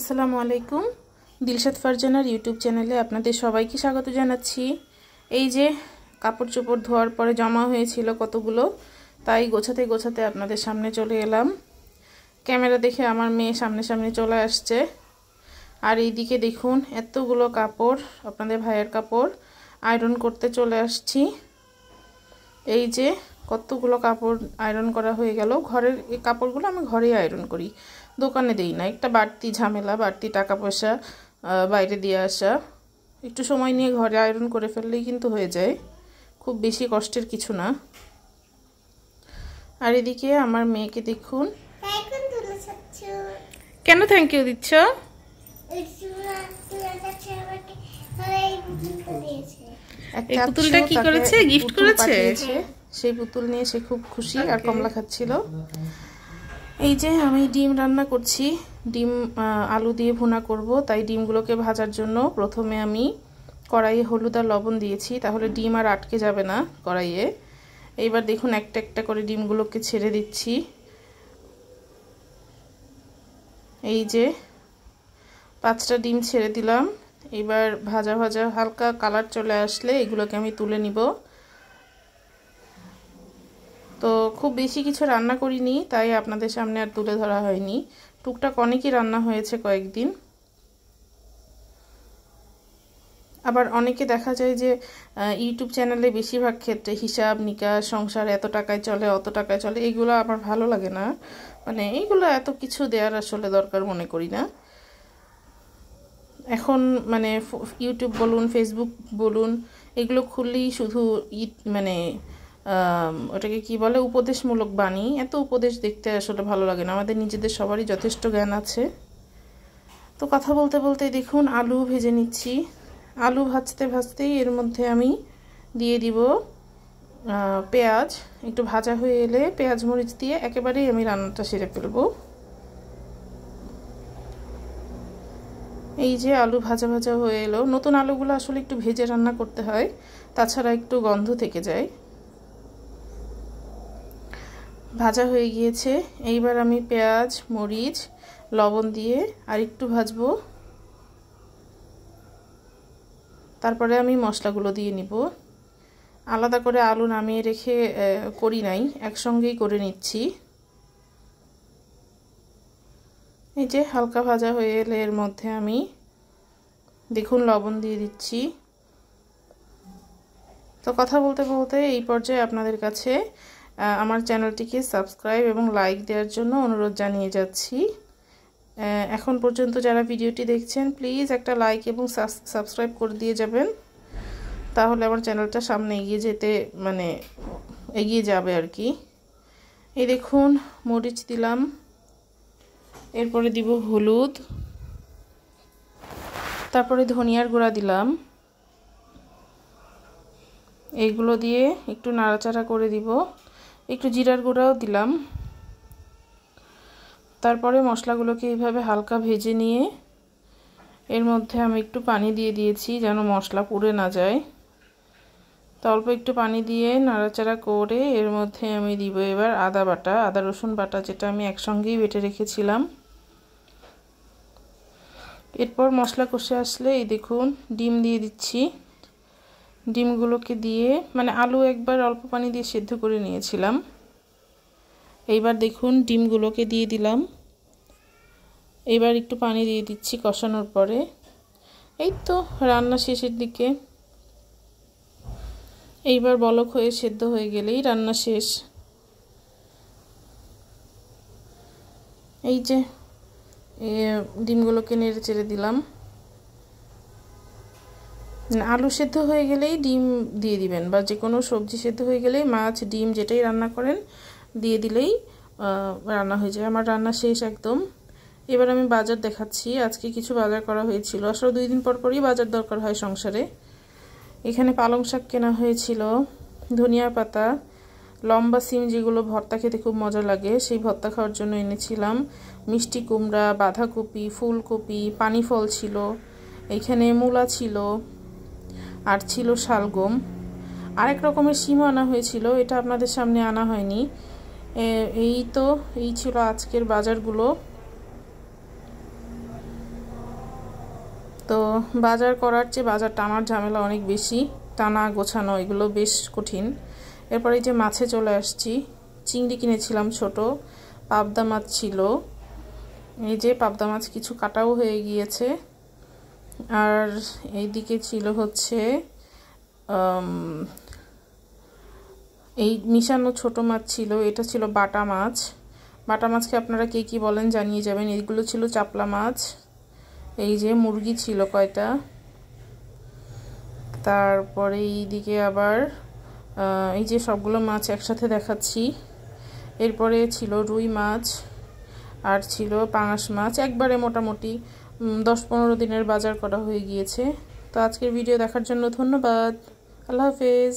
আসসালামু আলাইকুম। দিলশাদ ফারজানার ইউটিউব চ্যানেলে আপনাদের সবাইকে স্বাগত জানাচ্ছি। এই যে কাপড় চোপড় ধোয়ার পরে জমা হয়েছিল কতগুলো, তাই গোছাতে গোছাতে আপনাদের সামনে চলে এলাম। ক্যামেরা দেখে আমার মেয়ে সামনে সামনে চলে আসছে। আর এইদিকে দেখুন এতগুলো কাপড়, আপনাদের ভাইয়ের কাপড় আয়রন করতে চলে আসছি। এই যে কতগুলো কাপড় আয়রন করা হয়ে গেল। ঘরের এই কাপড়গুলো আমি ঘরেই আয়রন করি, দোকানে দেই না। একটা বাড়তি ঝামেলা, বাড়তি টাকা পয়সা বাইরে দিয়ে আসা। একটু সময় নিয়ে ঘরে আয়রন করে ফেললেই কিন্তু হয়ে যায়, খুব বেশি কষ্টের কিছু না। আর এদিকে আমার মেয়েকে দেখুন, কেন থ্যাংক ইউ দিচ্ছ? এই পুতুলটা কি করেছে? গিফট করেছে। সেই পুতুল নিয়ে সে খুব খুশি আর কমলা খাচ্ছিল। এই যে আমি ডিম রান্না করছি, ডিম আলু দিয়ে ভুনা করব। তাই ডিমগুলোকে ভাজার জন্য প্রথমে আমি কড়াইয়ে হলুদ আর লবণ দিয়েছি, তাহলে ডিম আর আটকে যাবে না কড়াইয়ে। এইবার দেখুন একটা একটা করে ডিমগুলোকে ছেড়ে দিচ্ছি। এই যে 5টা ডিম ছেড়ে দিলাম। এবার ভাজা ভাজা হালকা কালার চলে আসলে এগুলোকে আমি তুলে নিব। তো খুব বেশি কিছু রান্না করিনি, তাই আপনাদের সামনে আর তুলে ধরা হয়নি। টুকটাক অনেকই রান্না হয়েছে কয়েকদিন। আবার অনেকে দেখা যায় যে ইউটিউব চ্যানেলে বেশিরভাগ ক্ষেত্রে হিসাব নিকাশ, সংসার এত টাকায় চলে অত টাকায় চলে, এগুলো আমার ভালো লাগে না। মানে এইগুলো এত কিছু দেওয়ার আসলে দরকার মনে করি না। এখন মানে ইউটিউব বলুন, ফেসবুক বলুন, এগুলো খুললেই শুধু মানে ওটাকে কি বলে, উপদেশমূলক বাণী। এত উপদেশ দেখতে আসলে ভালো লাগে না। আমাদের নিজেদের সবারই যথেষ্ট জ্ঞান আছে। তো কথা বলতে বলতে দেখুন আলু ভেজে নিচ্ছি। আলু ভাজতে ভাজতেই এর মধ্যে আমি দিয়ে দিব পেঁয়াজ। একটু ভাজা হয়ে এলে পেঁয়াজ মরিচ দিয়ে একেবারেই আমি রান্নাটা সেরে ফেলবো। এই যে আলু ভাজা ভাজা হয়ে এলো। নতুন আলুগুলো আসলে একটু ভেজে রান্না করতে হয়, তাছাড়া একটু গন্ধ থেকে যায়। ভাজা হয়ে গিয়েছে। এইবার আমি পেঁয়াজ মরিচ লবণ দিয়ে আর একটু ভাজবো। তারপরে আমি মশলাগুলো দিয়ে নিব। আলাদা করে আলু নামিয়ে রেখে করি নাই, একসঙ্গেই করে নিচ্ছি। এই যে হালকা ভাজা হয়ে এলে এর মধ্যে আমি দেখুন লবণ দিয়ে দিচ্ছি। তো কথা বলতে বলতে এই পর্যায়ে আপনাদের কাছে আমার চ্যানেলটিকে সাবস্ক্রাইব এবং লাইক দেওয়ার জন্য অনুরোধ জানিয়ে যাচ্ছি। এখন পর্যন্ত যারা ভিডিওটি দেখছেন প্লিজ একটা লাইক এবং সাবস্ক্রাইব করে দিয়ে যাবেন, তাহলে আমার চ্যানেলটা সামনে এগিয়ে যেতে মানে এগিয়ে যাবে আর কি। এই দেখুন মরিচ দিলাম, এরপরে দিব হলুদ, তারপরে ধনিয়ার গুঁড়া দিলাম। এইগুলো দিয়ে একটু নাড়াচাড়া করে দিব। একটু জিরার গুঁড়াও দিলাম। তারপরে মশলাগুলোকে এইভাবে হালকা ভেজে নিয়ে এর মধ্যে আমি একটু পানি দিয়ে দিয়েছি যেন মশলা পুড়ে না যায়। তো অল্প একটু পানি দিয়ে নাড়াচাড়া করে এর মধ্যে আমি দিব এবার আদা বাটা, আদা রসুন বাটা, যেটা আমি একসঙ্গেই বেটে রেখেছিলাম। এরপর মশলা কষে আসলে এই দেখুন ডিম দিয়ে দিচ্ছি। ডিমগুলোকে দিয়ে মানে আলু একবার অল্প পানি দিয়ে সেদ্ধ করে নিয়েছিলাম। এইবার দেখুন ডিমগুলোকে দিয়ে দিলাম। এইবার একটু পানি দিয়ে দিচ্ছি কষানোর পরে। এই তো রান্না শেষের দিকে। এইবার বলক হয়ে সেদ্ধ হয়ে গেলেই রান্না শেষ। এই যে ডিমগুলোকে নেড়ে চেড়ে দিলাম। আলু সেদ্ধ হয়ে গেলেই ডিম দিয়ে দিবেন, বা যে কোনো সবজি সেদ্ধ হয়ে গেলেই মাছ ডিম যেটাই রান্না করেন দিয়ে দিলেই রান্না হয়ে যায়। আমার রান্না শেষ একদম। এবার আমি বাজার দেখাচ্ছি। আজকে কিছু বাজার করা হয়েছিল। আসলে 2 দিন পর পরই বাজার দরকার হয় সংসারে। এখানে পালং শাক কেনা হয়েছিল, ধনিয়া পাতা, লম্বা সিম যেগুলো ভর্তা খেতে খুব মজা লাগে সেই ভর্তা খাওয়ার জন্য এনেছিলাম, মিষ্টি কুমড়া, বাঁধাকপি, ফুলকপি, পানি ফল ছিল, এখানে মূলা ছিল, আর ছিল শালগম। আরেক রকমের সিমও আনা হয়েছিল, এটা আপনাদের সামনে আনা হয়নি। এই ছিল আজকের বাজারগুলো। তো বাজার করার চেয়ে বাজার টানার ঝামেলা অনেক বেশি, টানা গোছানো এগুলো বেশ কঠিন। এরপরে এই যে মাছে চলে আসছি। চিংড়ি কিনেছিলাম ছোট, পাবদা মাছ ছিল। এই যে পাবদা মাছ কিছু কাটাও হয়ে গিয়েছে। আর এইদিকে ছিল হচ্ছে এই মিশানো ছোট মাছ ছিল, এটা ছিল বাটা মাছ। বাটা মাছকে আপনারা কে কী বলেন জানিয়ে যাবেন। এইগুলো ছিল চাপলা মাছ। এই যে মুরগি ছিল কয়টা। তারপরে এইদিকে আবার এই যে সবগুলো মাছ একসাথে দেখাচ্ছি। এরপরে ছিল রুই মাছ আর ছিল পাঙাশ মাছ। একবারে মোটামুটি 10-15 দিনের বাজার করা হয়ে গিয়েছে। তো আজকের ভিডিও দেখার জন্য ধন্যবাদ। আল্লাহ হাফেজ।